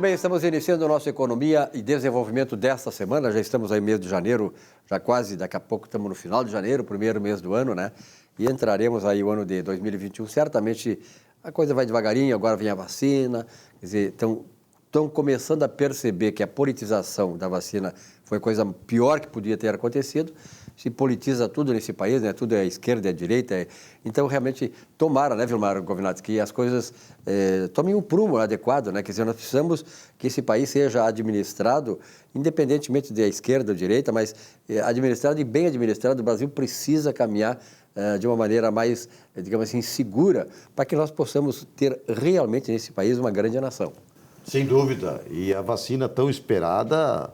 bem, estamos iniciando a nossa Economia e Desenvolvimento desta semana. Já estamos aí no mês de janeiro, já quase, daqui a pouco estamos no final de janeiro, primeiro mês do ano, né? E entraremos aí o ano de 2021. Certamente a coisa vai devagarinho, agora vem a vacina. Quer dizer, estão começando a perceber que a politização da vacina foi a coisa pior que podia ter acontecido. Se politiza tudo nesse país, né? Tudo é a esquerda e a direita. Então, realmente, tomara, né, Vilmar Govinato, que as coisas tomem um prumo adequado, né? Quer dizer, nós precisamos que esse país seja administrado, independentemente da esquerda ou direita, mas administrado e bem administrado. O Brasil precisa caminhar de uma maneira mais, digamos assim, segura, para que nós possamos ter realmente nesse país uma grande nação. Sem dúvida. E a vacina tão esperada,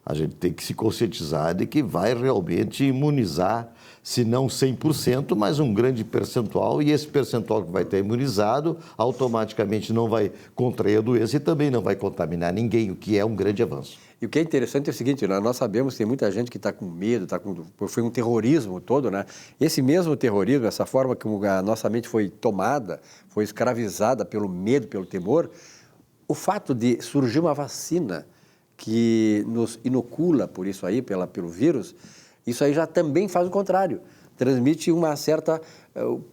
a gente tem que se conscientizar de que vai realmente imunizar, se não 100%, mas um grande percentual. E esse percentual que vai estar imunizado, automaticamente não vai contrair a doença e também não vai contaminar ninguém, o que é um grande avanço. E o que é interessante é o seguinte, nós sabemos que tem muita gente que está com medo, foi um terrorismo todo, né? Esse mesmo terrorismo, essa forma como a nossa mente foi tomada, foi escravizada pelo medo, pelo temor, o fato de surgir uma vacina que nos inocula por isso aí, pelo vírus, isso aí já também faz o contrário. Transmite uma certa,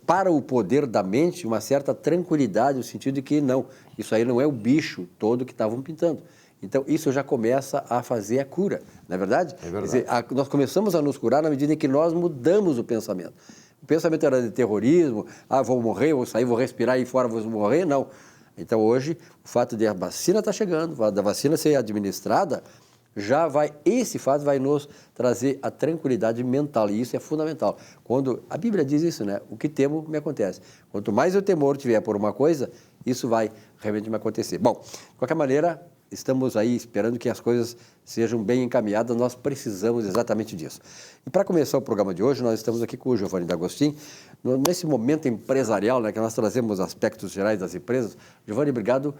para o poder da mente, uma certa tranquilidade, no sentido de que não, isso aí não é o bicho todo que estavam pintando. Então, isso já começa a fazer a cura, não é verdade? É verdade. Quer dizer, nós começamos a nos curar na medida em que nós mudamos o pensamento. O pensamento era de terrorismo, vou morrer, vou sair, vou respirar e fora vou morrer, não. Então, hoje, o fato de a vacina estar chegando, o fato da vacina ser administrada, esse fato vai nos trazer a tranquilidade mental, e isso é fundamental. Quando a Bíblia diz isso, né? O que temo me acontece. Quanto mais o temor tiver por uma coisa, isso vai realmente me acontecer. Bom, de qualquer maneira, estamos aí esperando que as coisas sejam bem encaminhadas, nós precisamos exatamente disso. E para começar o programa de hoje, nós estamos aqui com o Giovanni D'Agostin, nesse momento empresarial, né, que nós trazemos aspectos gerais das empresas. Giovanni, obrigado.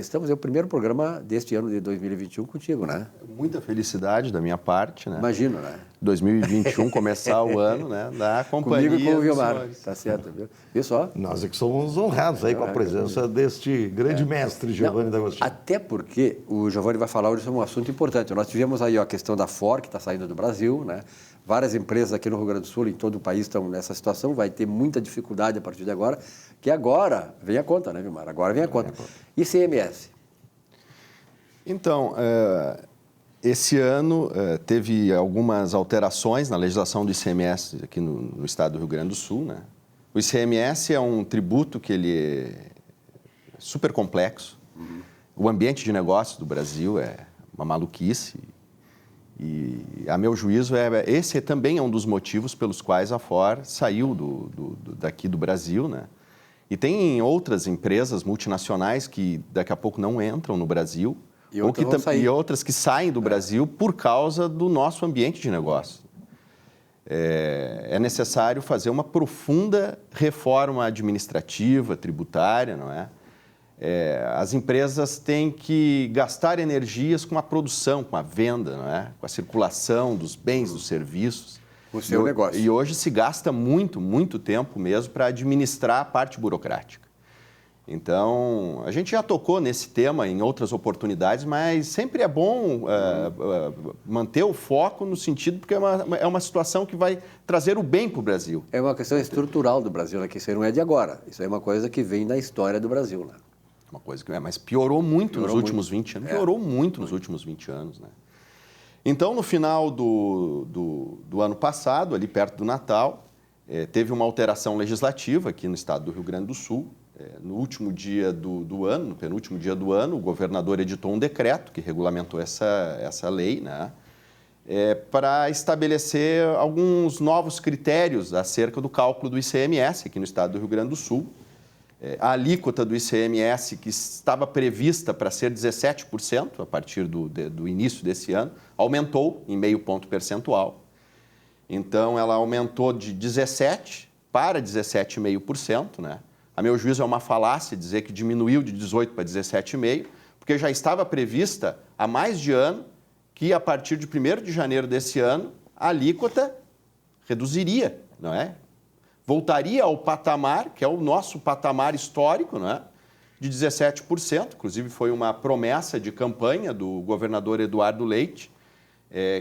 Estamos no primeiro programa deste ano de 2021 contigo, né? Muita felicidade da minha parte, né? Imagino, né? 2021 começar o ano, né? Da companhia. Comigo e com o Vilmar, tá certo, viu? Viu só? Nós é que somos honrados aí com a presença deste grande mestre, Giovanni D'Agostin. Até porque o Giovanni vai falar hoje sobre um assunto importante. Nós tivemos aí a questão da Ford, que está saindo do Brasil, né? Várias empresas aqui no Rio Grande do Sul, em todo o país, estão nessa situação. Vai ter muita dificuldade a partir de agora, que agora vem a conta, né, Vilmar? Agora vem a conta. ICMS. Então, esse ano teve algumas alterações na legislação do ICMS aqui no estado do Rio Grande do Sul, né? O ICMS é um tributo que ele é super complexo. Uhum. O ambiente de negócio do Brasil é uma maluquice. E, a meu juízo, esse também é um dos motivos pelos quais a Ford saiu daqui do Brasil, né? E tem outras empresas multinacionais que daqui a pouco não entram no Brasil e outras que saem do Brasil por causa do nosso ambiente de negócio. É necessário fazer uma profunda reforma administrativa, tributária, não é? As empresas têm que gastar energias com a produção, com a venda, não é? Com a circulação dos bens, dos serviços. O seu negócio. E hoje se gasta muito, muito tempo mesmo para administrar a parte burocrática. Então, a gente já tocou nesse tema em outras oportunidades, mas sempre é bom manter o foco no sentido, porque é uma situação que vai trazer o bem para o Brasil. É uma questão estrutural do Brasil, né? Que isso aí não é de agora. Isso aí é uma coisa que vem da história do Brasil, né? Uma coisa que mas piorou muito nos últimos 20 anos. Piorou muito nos últimos 20 anos, né? Então, no final do ano passado, ali perto do Natal, teve uma alteração legislativa aqui no estado do Rio Grande do Sul. No último dia do ano, no penúltimo dia do ano, o governador editou um decreto que regulamentou essa lei, né? Para estabelecer alguns novos critérios acerca do cálculo do ICMS aqui no estado do Rio Grande do Sul. A alíquota do ICMS, que estava prevista para ser 17% a partir do início desse ano, aumentou em meio ponto percentual. Então, ela aumentou de 17% para 17,5%, né? A meu juízo, é uma falácia dizer que diminuiu de 18% para 17,5%, porque já estava prevista há mais de ano que, a partir de 1º de janeiro desse ano, a alíquota reduziria, não é? Voltaria ao patamar, que é o nosso patamar histórico, não é? de 17%, inclusive foi uma promessa de campanha do governador Eduardo Leite,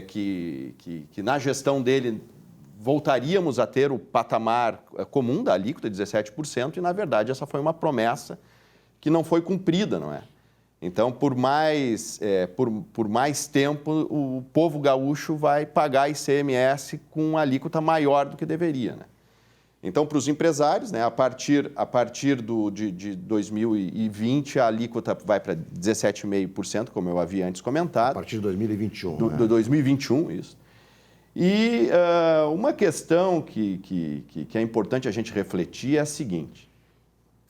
que na gestão dele voltaríamos a ter o patamar comum da alíquota, 17%, e na verdade essa foi uma promessa que não foi cumprida, não é? Então, por mais tempo, o povo gaúcho vai pagar ICMS com uma alíquota maior do que deveria, né? Então, para os empresários, né, a partir de 2020, a alíquota vai para 17,5%, como eu havia antes comentado. A partir de 2021. Do 2021, isso. E uma questão que é importante a gente refletir é a seguinte.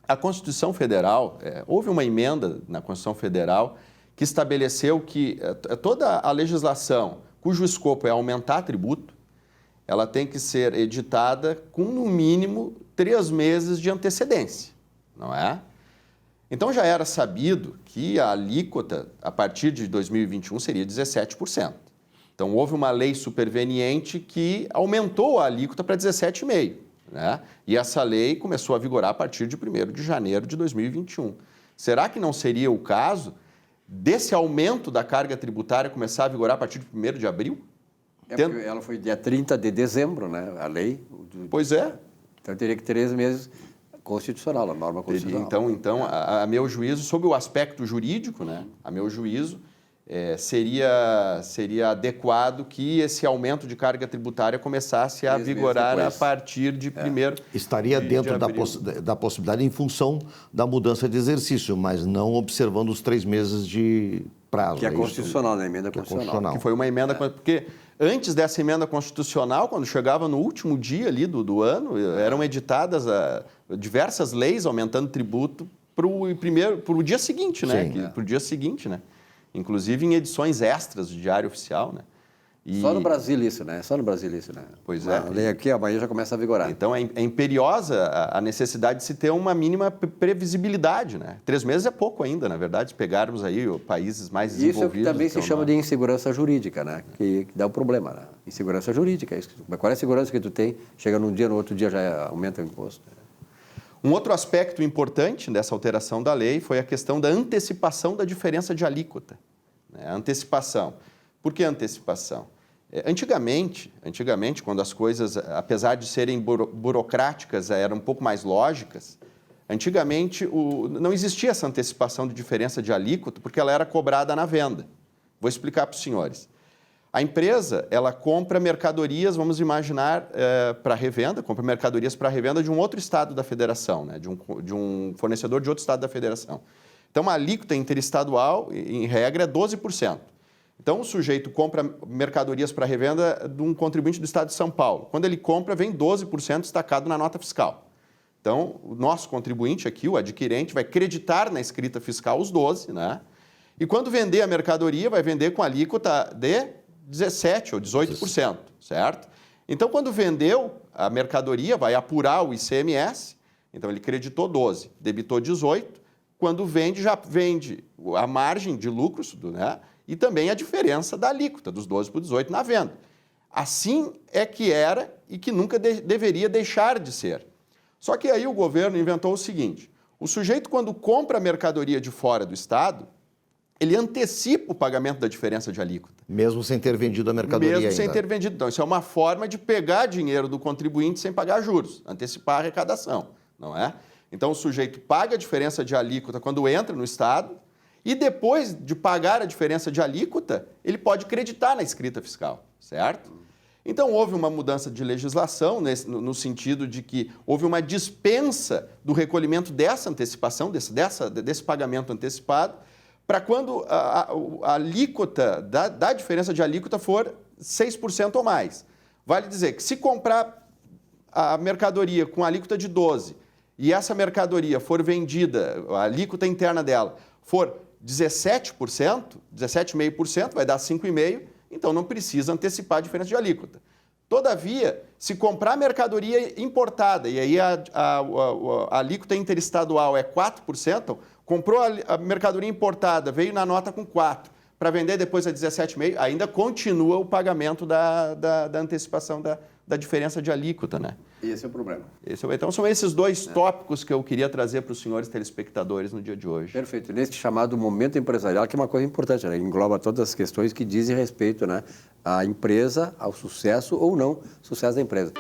A Constituição Federal, houve uma emenda na Constituição Federal que estabeleceu que toda a legislação cujo escopo é aumentar tributo, ela tem que ser editada com, no mínimo, 3 meses de antecedência, não é? Então, já era sabido que a alíquota, a partir de 2021, seria 17%. Então, houve uma lei superveniente que aumentou a alíquota para 17,5%, né? E essa lei começou a vigorar a partir de 1º de janeiro de 2021. Será que não seria o caso desse aumento da carga tributária começar a vigorar a partir de 1º de abril? Porque ela foi dia 30 de dezembro, né? A lei. Pois é. Então teria que 3 meses constitucional, a norma constitucional. Então a meu juízo, sob o aspecto jurídico, né? A meu juízo, seria adequado que esse aumento de carga tributária começasse a vigorar a partir de 1º Estaria dentro de da possibilidade em função da mudança de exercício, mas não observando os 3 meses de prazo. Que é constitucional, né? Emenda constitucional. Que foi uma emenda... Porque antes dessa emenda constitucional, quando chegava no último dia ali do ano, eram editadas diversas leis aumentando tributo para o dia seguinte, né? Para o dia seguinte, né? Inclusive em edições extras do Diário Oficial, né? Só no Brasil isso, né? Só no Brasil isso, né? Pois é. A lei aqui, amanhã já começa a vigorar. Então, é imperiosa a necessidade de se ter uma mínima previsibilidade, né? 3 meses é pouco ainda, na verdade, se pegarmos aí países mais desenvolvidos. Isso é o que também se chama de insegurança jurídica, né? Que dá um problema, né? Insegurança jurídica. Qual é a segurança que tu tem? Chega num dia, no outro dia já aumenta o imposto. Um outro aspecto importante dessa alteração da lei foi a questão da antecipação da diferença de alíquota. A antecipação. Por que antecipação? Antigamente, quando as coisas, apesar de serem burocráticas, eram um pouco mais lógicas, antigamente não existia essa antecipação de diferença de alíquota porque ela era cobrada na venda. Vou explicar para os senhores. A empresa, ela compra mercadorias, vamos imaginar, para revenda, compra mercadorias para revenda de um outro estado da federação, né? de um fornecedor de outro estado da federação. Então, a alíquota interestadual, em regra, é 12%. Então, o sujeito compra mercadorias para revenda de um contribuinte do estado de São Paulo. Quando ele compra, vem 12% destacado na nota fiscal. Então, o nosso contribuinte aqui, o adquirente, vai creditar na escrita fiscal os 12%, né? E quando vender a mercadoria, vai vender com alíquota de 17% ou 18%, certo? Então, quando vendeu a mercadoria, vai apurar o ICMS, então ele creditou 12%, debitou 18%, quando vende, já vende a margem de lucros, né? E também a diferença da alíquota, dos 12% para 18% na venda. Assim é que era e que nunca deveria deixar de ser. Só que aí o governo inventou o seguinte, o sujeito, quando compra a mercadoria de fora do estado, ele antecipa o pagamento da diferença de alíquota. Mesmo sem ter vendido a mercadoria ainda. Mesmo sem ter vendido. Então, isso é uma forma de pegar dinheiro do contribuinte sem pagar juros, antecipar a arrecadação, não é? Então, o sujeito paga a diferença de alíquota quando entra no estado e depois de pagar a diferença de alíquota, ele pode creditar na escrita fiscal, certo? Então, houve uma mudança de legislação no sentido de que houve uma dispensa do recolhimento dessa antecipação, desse pagamento antecipado, para quando a alíquota da diferença de alíquota for 6% ou mais. Vale dizer que se comprar a mercadoria com alíquota de 12% e essa mercadoria for vendida, a alíquota interna dela for 17%, 17,5%, vai dar 5,5%, então não precisa antecipar a diferença de alíquota. Todavia, se comprar mercadoria importada e aí a alíquota interestadual é 4%, comprou a mercadoria importada, veio na nota com 4%, para vender depois a 17,5%, ainda continua o pagamento da antecipação da diferença de alíquota, né? Esse é o problema. Então, são esses dois tópicos que eu queria trazer para os senhores telespectadores no dia de hoje. Perfeito. Neste chamado momento empresarial, que é uma coisa importante, né? Engloba todas as questões que dizem respeito, né, à empresa, ao sucesso ou não sucesso da empresa.